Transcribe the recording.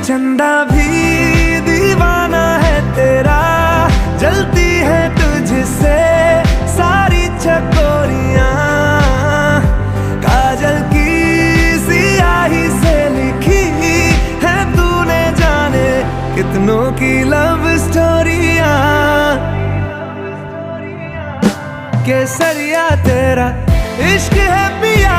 चंदा भी दीवाना है तेरा, जलती है तुझसे सारी चकोरियां। काजल की सियाही से लिखी है तूने जाने कितनों की लव स्टोरियां। केसरिया तेरा इश्क है पिया,